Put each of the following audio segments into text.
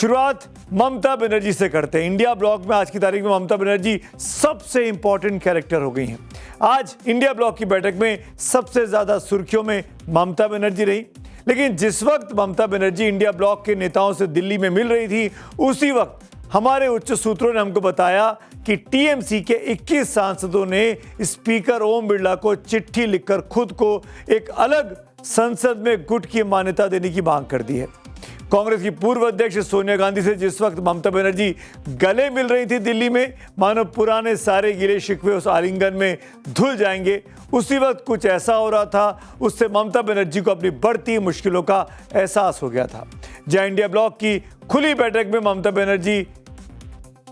शुरुआत ममता बनर्जी से करते हैं। इंडिया ब्लॉक में आज की तारीख में ममता बनर्जी सबसे इंपॉर्टेंट कैरेक्टर हो गई हैं। आज इंडिया ब्लॉक की बैठक में सबसे ज्यादा सुर्खियों में ममता बनर्जी रही। लेकिन जिस वक्त ममता बनर्जी इंडिया ब्लॉक के नेताओं से दिल्ली में मिल रही थी, उसी वक्त हमारे उच्च सूत्रों ने हमको बताया कि टीएमसी के 21 सांसदों ने स्पीकर ओम बिरला को चिट्ठी लिखकर खुद को एक अलग संसद में गुट की मान्यता देने की मांग कर दी है। कांग्रेस की पूर्व अध्यक्ष सोनिया गांधी से जिस वक्त ममता बनर्जी गले मिल रही थी दिल्ली में, मानो पुराने सारे गिले शिकवे उस आलिंगन में धुल जाएंगे, उसी वक्त कुछ ऐसा हो रहा था। उससे ममता बनर्जी को अपनी बढ़ती मुश्किलों का एहसास हो गया था। जहां इंडिया ब्लॉक की खुली बैठक में ममता बनर्जी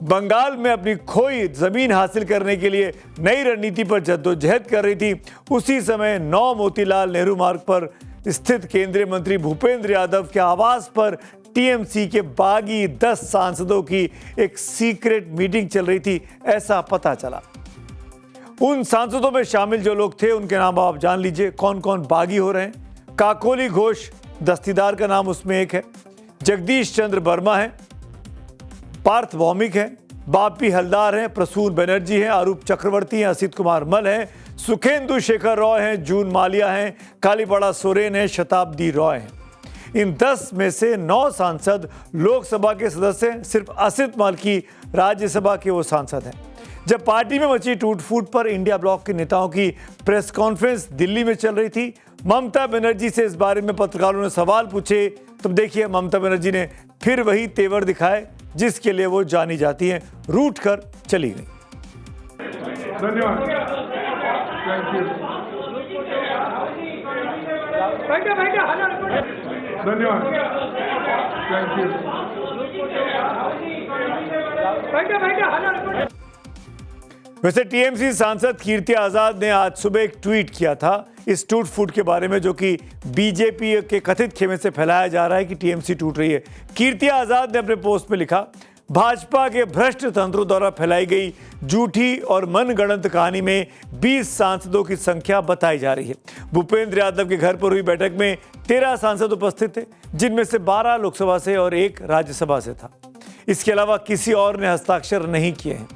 बंगाल में अपनी खोई जमीन हासिल करने के लिए नई रणनीति पर जद्दोजहद कर रही थी, उसी समय 9 मोतीलाल नेहरू मार्ग पर स्थित केंद्रीय मंत्री भूपेंद्र यादव के आवास पर टीएमसी के बागी 10 सांसदों की एक सीक्रेट मीटिंग चल रही थी, ऐसा पता चला। उन सांसदों में शामिल जो लोग थे उनके नाम आप जान लीजिए, कौन कौन बागी हो रहे हैं। काकोली घोष दस्तीदार का नाम उसमें एक है, जगदीश चंद्र वर्मा है, पार्थ भौमिक है, बापी हलदार हैं, प्रसून बनर्जी हैं, अरूप चक्रवर्ती हैं, असित कुमार मल हैं, सुखेंदु शेखर रॉय हैं, जून मालिया हैं, कालीबड़ा सोरेन हैं, शताब्दी रॉय हैं। इन 10 में से 9 सांसद लोकसभा के सदस्य हैं, सिर्फ असित मालिकी राज्यसभा के वो सांसद हैं। जब पार्टी में मची टूट फूट पर इंडिया ब्लॉक के नेताओं की प्रेस कॉन्फ्रेंस दिल्ली में चल रही थी, ममता बनर्जी से इस बारे में पत्रकारों ने सवाल पूछे, तब देखिए ममता बनर्जी ने फिर वही तेवर दिखाए जिसके लिए वो जानी जाती हैं, रूठ कर चली गई। धन्यवाद, थैंक यू, धन्यवाद, थैंक यू। वैसे टीएमसी सांसद कीर्ति आजाद ने आज सुबह एक ट्वीट किया था इस टूट फूट के बारे में, जो कि बीजेपी के कथित खेमे से फैलाया जा रहा है कि टीएमसी टूट रही है। कीर्ति आजाद ने अपने पोस्ट में लिखा, भाजपा के भ्रष्ट तंत्रों द्वारा फैलाई गई झूठी और मनगढ़ंत कहानी में 20 सांसदों की संख्या बताई जा रही है। भूपेंद्र यादव के घर पर हुई बैठक में 13 सांसद उपस्थित थे, जिनमें से 12 लोकसभा से और 1 राज्यसभा से था। इसके अलावा किसी और ने हस्ताक्षर नहीं किए हैं।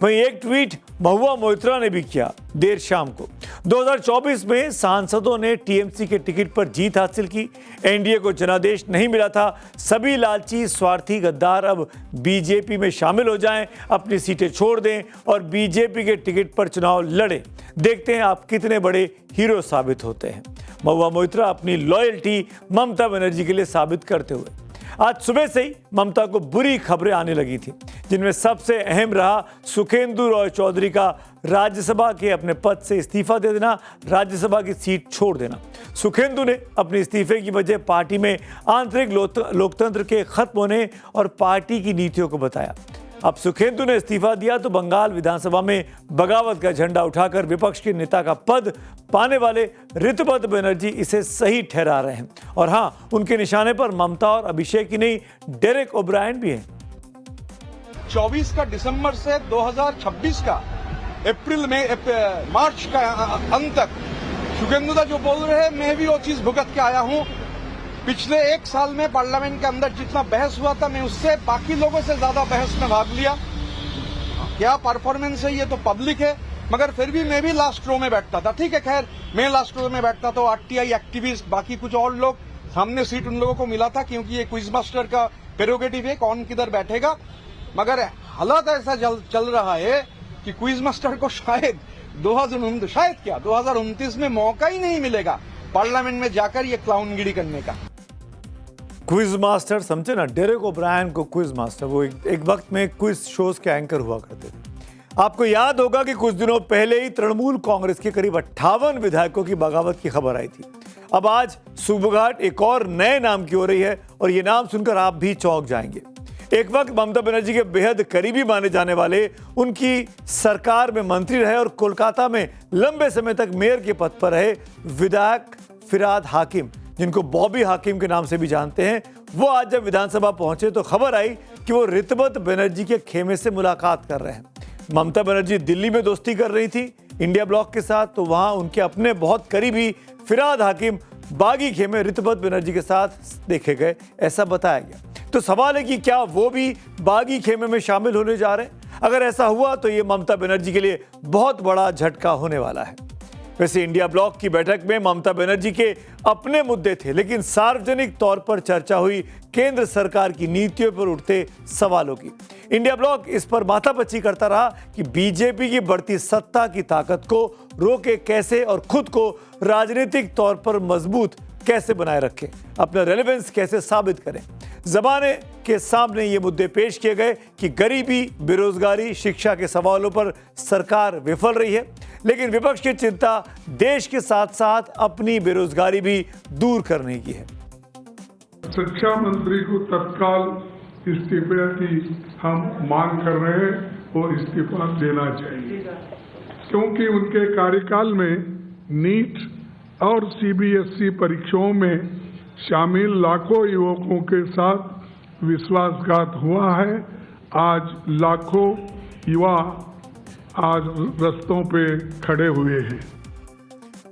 वहीं एक ट्वीट महुआ मोइत्रा ने भी किया देर शाम को। 2024 में सांसदों ने टीएमसी के टिकट पर जीत हासिल की। एनडीए को जनादेश नहीं मिला था। सभी लालची स्वार्थी गद्दार अब बीजेपी में शामिल हो जाएं, अपनी सीटें छोड़ दें और बीजेपी के टिकट पर चुनाव लड़ें। देखते हैं आप कितने बड़े हीरो साबित होते हैं। महुआ मोइत्रा अपनी लॉयल्टी ममता बनर्जी के लिए साबित करते हुए आज सुबह से ही ममता को बुरी खबरें आने लगी थी, जिनमें सबसे अहम रहा सुखेंदु रॉय चौधरी का राज्यसभा के अपने पद से इस्तीफा दे देना, राज्यसभा की सीट छोड़ देना। सुखेंदु ने अपने इस्तीफे की वजह पार्टी में आंतरिक लोकतंत्र के खत्म होने और पार्टी की नीतियों को बताया। अब सुखेंदु ने इस्तीफा दिया तो बंगाल विधानसभा में बगावत का झंडा उठाकर विपक्ष के नेता का पद पाने वाले ऋतुपत बनर्जी इसे सही ठहरा रहे हैं। और हाँ, उनके निशाने पर ममता और अभिषेक ही नहीं, डेरेक ओब्रायन भी हैं। 24 का दिसंबर से 2026 का अप्रैल में मार्च का अंत तक सुखेंदुदा जो बोल रहे हैं, मैं भी वो चीज भुगत के आया हूं। पिछले 1 साल में पार्लियामेंट के अंदर जितना बहस हुआ था, मैं उससे बाकी लोगों से ज्यादा बहस में भाग लिया। क्या परफॉर्मेंस है ये तो पब्लिक है, मगर फिर भी मैं भी लास्ट रो में बैठता था। ठीक है, खैर मैं लास्ट रो में बैठता था, आरटीआई एक्टिविस्ट बाकी कुछ और लोग, सामने सीट उन लोगों को मिला था, क्योंकि ये क्विज मास्टर का प्रेरोगेटिव है कौन किधर बैठेगा। मगर हालात ऐसा चल रहा है कि क्विज मास्टर को शायद 2029 में मौका ही नहीं मिलेगा पार्लियामेंट में जाकर ये क्लाउनगिरी करने का। क्विज मास्टर समझे ना, डेरेक ओब्रायन को क्विज मास्टर, वो एक वक्त में क्विज शोज के एंकर हुआ करते थे। आपको याद होगा कि कुछ दिनों पहले ही तृणमूल कांग्रेस के करीब 58 विधायकों की बगावत की खबर आई थी। अब आज सुबुघाट एक और नए नाम की हो रही है और ये नाम सुनकर आप भी चौंक जाएंगे। एक वक्त ममता बनर्जी के बेहद करीबी माने जाने वाले, उनकी सरकार में मंत्री रहे और कोलकाता में लंबे समय तक मेयर के पद पर रहे विधायक फिराद हाकिम, जिनको बॉबी हाकिम के नाम से भी जानते हैं, वो आज जब विधानसभा पहुंचे तो खबर आई कि वो ऋतुपत बनर्जी के खेमे से मुलाकात कर रहे हैं। ममता बनर्जी दिल्ली में दोस्ती कर रही थी इंडिया ब्लॉक के साथ, तो वहां उनके अपने बहुत करीबी फिराद हाकिम बागी खेमे ऋतुपत बनर्जी के साथ देखे गए, ऐसा बताया गया। तो सवाल है कि क्या वो भी बागी खेमे में शामिल होने जा रहे हैं? अगर ऐसा हुआ तो ये ममता बनर्जी के लिए बहुत बड़ा झटका होने वाला है। वैसे इंडिया ब्लॉक की बैठक में ममता बनर्जी के अपने मुद्दे थे, लेकिन सार्वजनिक तौर पर चर्चा हुई केंद्र सरकार की नीतियों पर उठते सवालों की। इंडिया ब्लॉक इस पर माथापच्ची करता रहा कि बीजेपी की बढ़ती सत्ता की ताकत को रोके कैसे और खुद को राजनीतिक तौर पर मजबूत कैसे बनाए रखें, अपना रेलेवेंस कैसे साबित करें। जमाने के सामने ये मुद्दे पेश किए गए कि गरीबी, बेरोजगारी, शिक्षा के सवालों पर सरकार विफल रही है, लेकिन विपक्ष की चिंता देश के साथ साथ अपनी बेरोजगारी भी दूर करने की है। शिक्षा मंत्री को तत्काल इस्तीफे की हम मांग कर रहे हैं, वो इस्तीफा देना चाहिए, क्योंकि उनके कार्यकाल में नीट और सीबीएसई परीक्षाओं में शामिल लाखों युवकों के साथ विश्वासघात हुआ है। आज लाखों युवा आज रस्तों पे खड़े हुए हैं।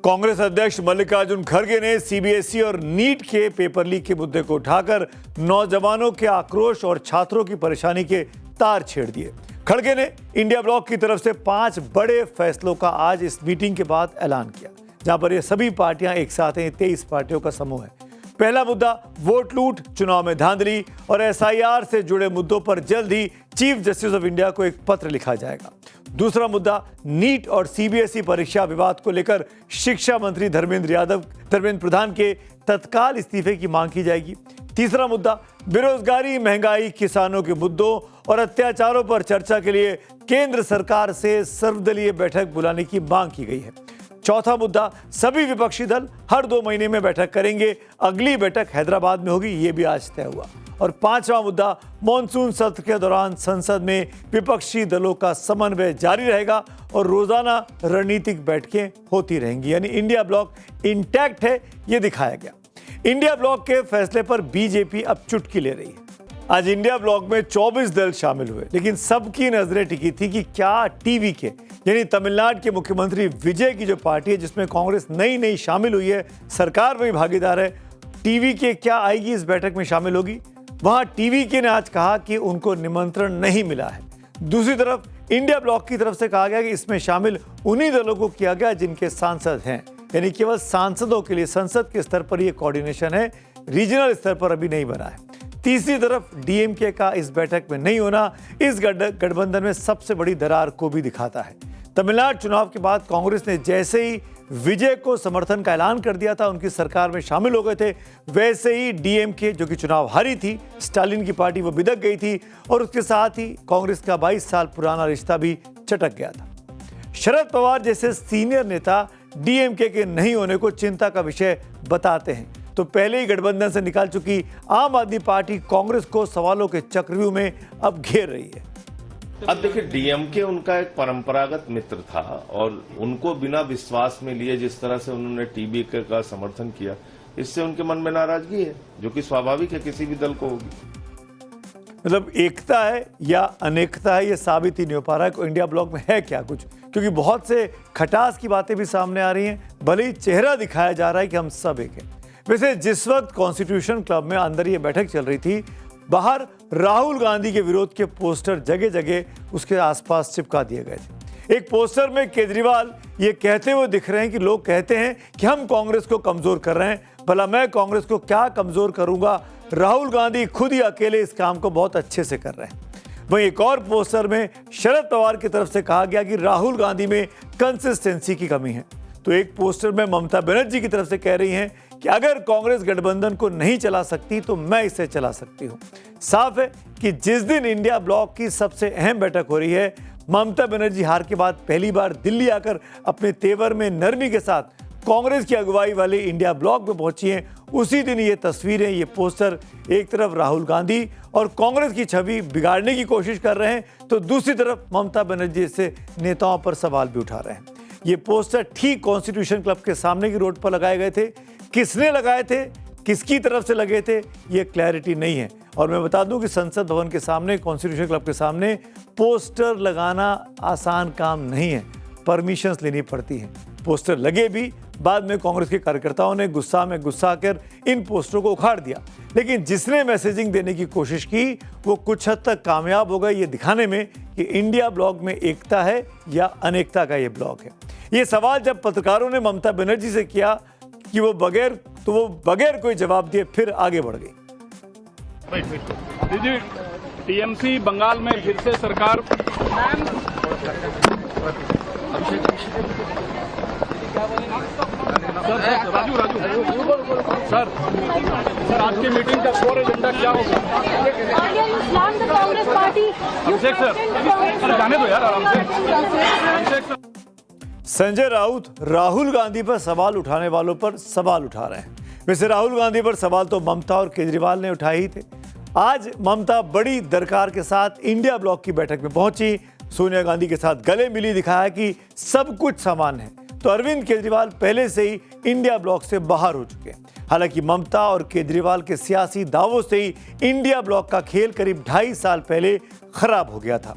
कांग्रेस अध्यक्ष मल्लिकार्जुन खड़गे ने सीबीएसई और नीट के पेपर लीक के मुद्दे को उठाकर नौजवानों के आक्रोश और छात्रों की परेशानी के तार छेड़ दिए। खड़गे ने इंडिया ब्लॉक की तरफ से 5 बड़े फैसलों का आज इस मीटिंग के बाद ऐलान किया, जहां पर ये सभी पार्टियां एक साथ हैं। 23 पार्टियों का समूह है। पहला मुद्दा वोट लूट, चुनाव में धांधली और एसआईआर से जुड़े मुद्दों पर जल्द ही चीफ जस्टिस ऑफ इंडिया को एक पत्र लिखा जाएगा। दूसरा मुद्दा नीट और सीबीएसई परीक्षा विवाद को लेकर शिक्षा मंत्री धर्मेंद्र प्रधान के तत्काल इस्तीफे की मांग की जाएगी। तीसरा मुद्दा बेरोजगारी, महंगाई, किसानों के मुद्दों और अत्याचारों पर चर्चा के लिए केंद्र सरकार से सर्वदलीय बैठक बुलाने की मांग की गई है। चौथा मुद्दा सभी विपक्षी दल हर 2 महीने में बैठक करेंगे। अगली बैठक हैदराबाद में होगी, ये भी आज तय हुआ। और 5वां मुद्दा मॉनसून सत्र के दौरान संसद में विपक्षी दलों का समन्वय जारी रहेगा और रोजाना रणनीतिक बैठकें होती रहेंगी। यानी इंडिया ब्लॉक इंटैक्ट है, ये दिखाया गया। इंडिया ब्लॉक के फैसले पर बीजेपी अब चुटकी ले रही है। आज इंडिया ब्लॉक में 24 दल शामिल हुए, लेकिन सबकी नजरें टिकी थी कि क्या टीवी के यानी तमिलनाडु के मुख्यमंत्री विजय की जो पार्टी है, जिसमें कांग्रेस नई शामिल हुई है, सरकार में भागीदार है, टीवी के क्या आएगी इस बैठक में शामिल होगी। वहां टीवी के ने आज कहा कि उनको निमंत्रण नहीं मिला है। दूसरी तरफ इंडिया ब्लॉक की तरफ से कहा गया कि इसमें शामिल उन्हीं दलों को किया गया जिनके सांसद हैं, यानी केवल सांसदों के लिए संसद के स्तर पर यह कोऑर्डिनेशन है, रीजनल स्तर पर अभी नहीं बना है। तीसरी तरफ डीएमके का इस बैठक में नहीं होना इस गठबंधन में सबसे बड़ी दरार को भी दिखाता है। तमिलनाडु चुनाव के बाद कांग्रेस ने जैसे ही विजय को समर्थन का ऐलान कर दिया था, उनकी सरकार में शामिल हो गए थे, वैसे ही डीएमके जो कि चुनाव हारी थी, स्टालिन की पार्टी, वो बिदक गई थी और उसके साथ ही कांग्रेस का 22 साल पुराना रिश्ता भी चटक गया था। शरद पवार जैसे सीनियर नेता डीएमके के नहीं होने को चिंता का विषय बताते हैं, तो पहले ही गठबंधन से निकाल चुकी आम आदमी पार्टी कांग्रेस को सवालों के चक्रव्यूह में अब घेर रही है। अब देखिए, डीएमके उनका एक परंपरागत मित्र था और उनको बिना विश्वास में लिए जिस तरह से उन्होंने टीबी का समर्थन किया, इससे उनके मन में नाराजगी है, जो कि स्वाभाविक है, किसी भी दल को होगी। मतलब एकता है या अनेकता है, ये साबित ही नहीं हो पा रहा है कि इंडिया ब्लॉक में है क्या कुछ, क्योंकि बहुत से खटास की बातें भी सामने आ रही हैं, भले ही चेहरा दिखाया जा रहा है कि हम सब एक हैं। वैसे जिस वक्त कॉन्स्टिट्यूशन क्लब में अंदर ये बैठक चल रही थी, बाहर राहुल गांधी के विरोध के पोस्टर जगह जगह उसके आसपास चिपका दिए गए थे। एक पोस्टर में केजरीवाल ये कहते हुए दिख रहे हैं कि लोग कहते हैं कि हम कांग्रेस को कमजोर कर रहे हैं, भला मैं कांग्रेस को क्या कमजोर करूंगा, राहुल गांधी खुद ही अकेले इस काम को बहुत अच्छे से कर रहे हैं। वहीं एक और पोस्टर में शरद पवार की तरफ से कहा गया कि राहुल गांधी में कंसिस्टेंसी की कमी है। तो एक पोस्टर में ममता बनर्जी की तरफ से कह रही हैं कि अगर कांग्रेस गठबंधन को नहीं चला सकती तो मैं इसे चला सकती हूं। साफ है कि जिस दिन इंडिया ब्लॉक की सबसे अहम बैठक हो रही है, ममता बनर्जी हार के बाद पहली बार दिल्ली आकर अपने तेवर में नरमी के साथ कांग्रेस की अगुवाई वाले इंडिया ब्लॉक में पहुंची हैं, उसी दिन ये तस्वीरें, ये पोस्टर एक तरफ राहुल गांधी और कांग्रेस की छवि बिगाड़ने की कोशिश कर रहे हैं, तो दूसरी तरफ ममता बनर्जी से नेताओं पर सवाल भी उठा रहे हैं। ये पोस्टर ठीक कॉन्स्टिट्यूशन क्लब के सामने की रोड पर लगाए गए थे। किसने लगाए थे, किसकी तरफ से लगे थे, ये क्लैरिटी नहीं है। और मैं बता दूं कि संसद भवन के सामने, कॉन्स्टिट्यूशन क्लब के सामने पोस्टर लगाना आसान काम नहीं है, परमिशंस लेनी पड़ती हैं। पोस्टर लगे भी बाद में कांग्रेस के कार्यकर्ताओं ने गुस्सा में गुस्सा कर इन पोस्टरों को उखाड़ दिया, लेकिन जिसने मैसेजिंग देने की कोशिश की वो कुछ हद तक कामयाब हो गए ये दिखाने में कि इंडिया ब्लॉक में एकता है या अनेकता का ये ब्लॉक है। ये सवाल जब पत्रकारों ने ममता बनर्जी से किया कि वो बगैर कोई जवाब दिए फिर आगे बढ़ गई। जी, टीएमसी बंगाल में फिर से सरकार राजू सर आज की मीटिंग का कोर एजेंडा क्या होगा? अभिषेक सर जाने दो यार आराम से। अभिषेक सर। संजय राउत राहुल गांधी पर सवाल उठाने वालों पर सवाल उठा रहे हैं। वैसे राहुल गांधी पर सवाल तो ममता और केजरीवाल ने उठाए ही थे। आज ममता बड़ी दरकार के साथ इंडिया ब्लॉक की बैठक में पहुंची, सोनिया गांधी के साथ गले मिली, दिखाया कि सब कुछ समान है। तो अरविंद केजरीवाल पहले से ही इंडिया ब्लॉक से बाहर हो चुके हैं। हालांकि ममता और केजरीवाल के सियासी दावों से ही इंडिया ब्लॉक का खेल करीब 2.5 साल पहले खराब हो गया था।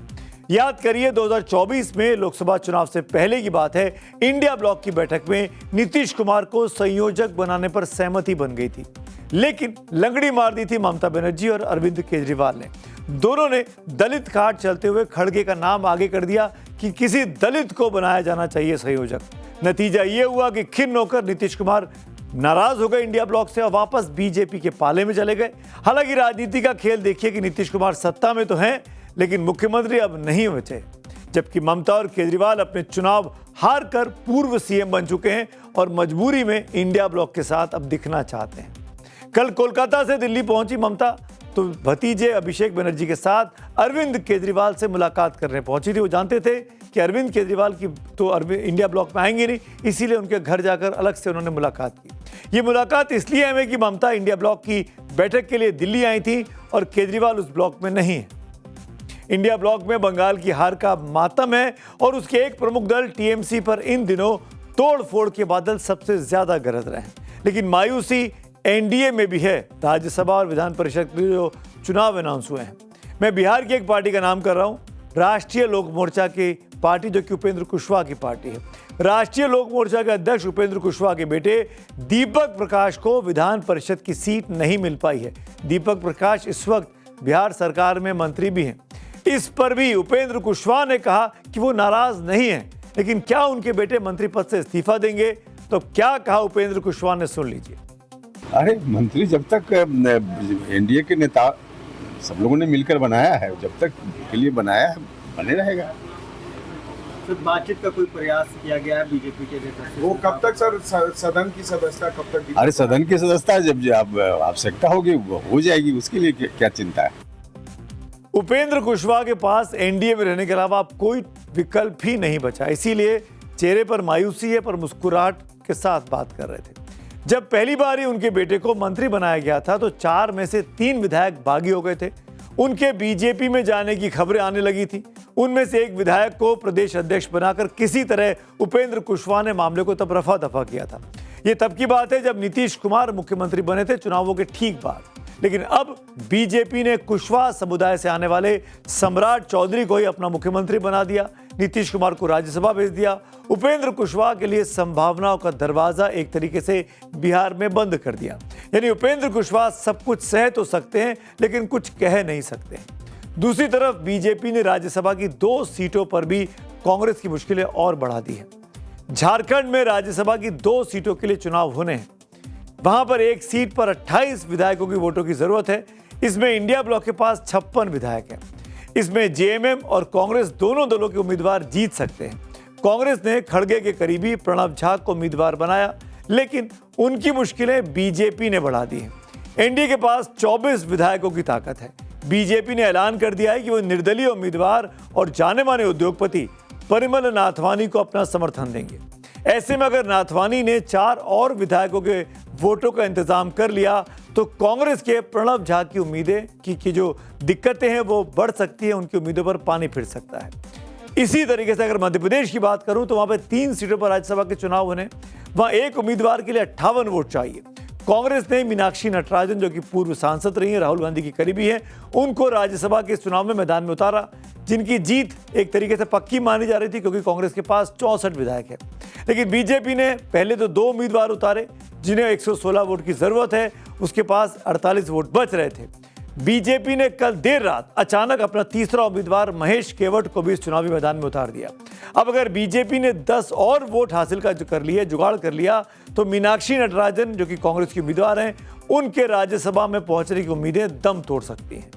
याद करिए 2024 में लोकसभा चुनाव से पहले की बात है, इंडिया ब्लॉक की बैठक में नीतीश कुमार को संयोजक बनाने पर सहमति बन गई थी, लेकिन लंगड़ी मार दी थी ममता बनर्जी और अरविंद केजरीवाल ने। दोनों ने दलित कार्ड चलते हुए खड़गे का नाम आगे कर दिया कि किसी दलित को बनाया जाना चाहिए संयोजक। नतीजा ये हुआ कि खिन्न होकर नीतीश कुमार नाराज हो गए इंडिया ब्लॉक से और वापस बीजेपी के पाले में चले गए। हालांकि राजनीति का खेल देखिए कि नीतीश कुमार सत्ता में तो हैं, लेकिन मुख्यमंत्री अब नहीं बचे, जबकि ममता और केजरीवाल अपने चुनाव हार कर पूर्व सीएम बन चुके हैं और मजबूरी में इंडिया ब्लॉक के साथ अब दिखना चाहते हैं। कल कोलकाता से दिल्ली पहुंची ममता तो भतीजे अभिषेक बनर्जी के साथ अरविंद केजरीवाल से मुलाकात करने पहुंची थी। वो जानते थे कि अरविंद केजरीवाल की तो इंडिया ब्लॉक में आएंगे नहीं, इसीलिए उनके घर जाकर अलग से उन्होंने मुलाकात की। ये मुलाकात इसलिए अहम है कि ममता इंडिया ब्लॉक की बैठक के लिए दिल्ली आई थी और केजरीवाल उस ब्लॉक में नहीं है। इंडिया ब्लॉक में बंगाल की हार का मातम है और उसके एक प्रमुख दल टीएमसी पर इन दिनों तोड़ फोड़ के बादल सबसे ज्यादा गरज रहे हैं। लेकिन मायूसी एनडीए में भी है। राज्यसभा और विधान परिषद के जो चुनाव अनाउंस हुए हैं, मैं बिहार की एक पार्टी का नाम कर रहा हूं, राष्ट्रीय लोक मोर्चा की पार्टी, जो कि उपेंद्र कुशवाहा की पार्टी है। राष्ट्रीय लोक मोर्चा के अध्यक्ष उपेंद्र कुशवाहा के बेटे दीपक प्रकाश को विधान परिषद की सीट नहीं मिल पाई है। दीपक प्रकाश इस वक्त बिहार सरकार में मंत्री भी हैं। इस पर भी उपेंद्र कुशवाहा ने कहा कि वो नाराज नहीं हैं, लेकिन क्या उनके बेटे मंत्री पद से इस्तीफा देंगे? तो क्या कहा उपेंद्र कुशवाहा ने, सुन लीजिए। अरे मंत्री जब तक एनडीए के नेता सब लोगों ने मिलकर बनाया है, जब तक के लिए बनाया है बने रहेगा। सर बातचीत का कोई प्रयास किया गया है बीजेपी के नेता से? वो कब तक सर सदन की सदस्यता कब तक? अरे सदन की सदस्यता जब आवश्यकता होगी वो हो जाएगी, उसके लिए क्या चिंता है। उपेंद्र कुशवाहा के पास एनडीए में रहने के अलावा अब कोई विकल्प ही नहीं बचा, इसीलिए चेहरे पर मायूसी है पर मुस्कुराहट के साथ बात कर रहे थे। जब पहली बार ही उनके बेटे को मंत्री बनाया गया था तो 4 में से 3 विधायक बागी हो गए थे। उनके बीजेपी में जाने की खबरें आने लगी थी। उनमें से एक विधायक को प्रदेश अध्यक्ष बनाकर किसी तरह उपेंद्र कुशवाहा ने मामले को तब रफा दफा किया था। ये तब की बात है जब नीतीश कुमार मुख्यमंत्री बने थे, चुनावों के ठीक बाद। लेकिन अब बीजेपी ने कुशवाहा समुदाय से आने वाले सम्राट चौधरी को ही अपना मुख्यमंत्री बना दिया। नीतीश कुमार को राज्यसभा भेज दिया। उपेंद्र कुशवाहा के लिए संभावनाओं का दरवाजा एक तरीके से बिहार में बंद कर दिया। यानी उपेंद्र कुशवाहा सब कुछ सह तो सकते हैं लेकिन कुछ कह नहीं सकते। दूसरी तरफ बीजेपी ने राज्यसभा की 2 सीटों पर भी कांग्रेस की मुश्किलें और बढ़ा दी है। झारखंड में राज्यसभा की 2 सीटों के लिए चुनाव होने हैं। वहां पर एक सीट पर 28 विधायकों की वोटों की जरूरत है। इसमें इंडिया ब्लॉक के पास 56 विधायक हैं। इसमें जेएमएम और कांग्रेस दोनों दलों के उम्मीदवार जीत सकते हैं। कांग्रेस ने खड़गे के करीबी प्रणब झा को उम्मीदवार बनाया, लेकिन उनकी मुश्किलें बीजेपी ने बढ़ा दी हैं। एनडीए के पास 24 विधायकों की ताकत है। बीजेपी ने ऐलान कर दिया है कि वो निर्दलीय उम्मीदवार और जाने माने उद्योगपति परिमल नाथवानी को अपना समर्थन देंगे। ऐसे में अगर नाथवानी ने 4 और विधायकों के वोटों का इंतजाम कर लिया तो कांग्रेस के प्रणब झा की उम्मीदें की जो दिक्कतें हैं वो बढ़ सकती है, उनकी उम्मीदों पर पानी फिर सकता है। इसी तरीके से अगर मध्य प्रदेश की बात करूं तो वहां पर 3 सीटों पर राज्यसभा के चुनाव होने, वहां एक उम्मीदवार के लिए 58 वोट चाहिए। कांग्रेस ने मीनाक्षी नटराजन, जो कि पूर्व सांसद रही हैं, राहुल गांधी की करीबी हैं, उनको राज्यसभा के चुनाव में मैदान में उतारा। जिनकी जीत एक तरीके से पक्की मानी जा रही थी, क्योंकि कांग्रेस के पास 64 विधायक है। लेकिन बीजेपी ने पहले तो 2 उम्मीदवार उतारे जिन्हें 116 वोट की जरूरत है, उसके पास 48 वोट बच रहे थे। बीजेपी ने कल देर रात अचानक अपना तीसरा उम्मीदवार महेश केवट को भी इस चुनावी मैदान में उतार दिया। अब अगर बीजेपी ने 10 और वोट हासिल कर लिए, जुगाड़ कर लिया, तो मीनाक्षी नटराजन जो कि कांग्रेस की उम्मीदवार हैं, उनके राज्यसभा में पहुंचने की उम्मीदें दम तोड़ सकती हैं।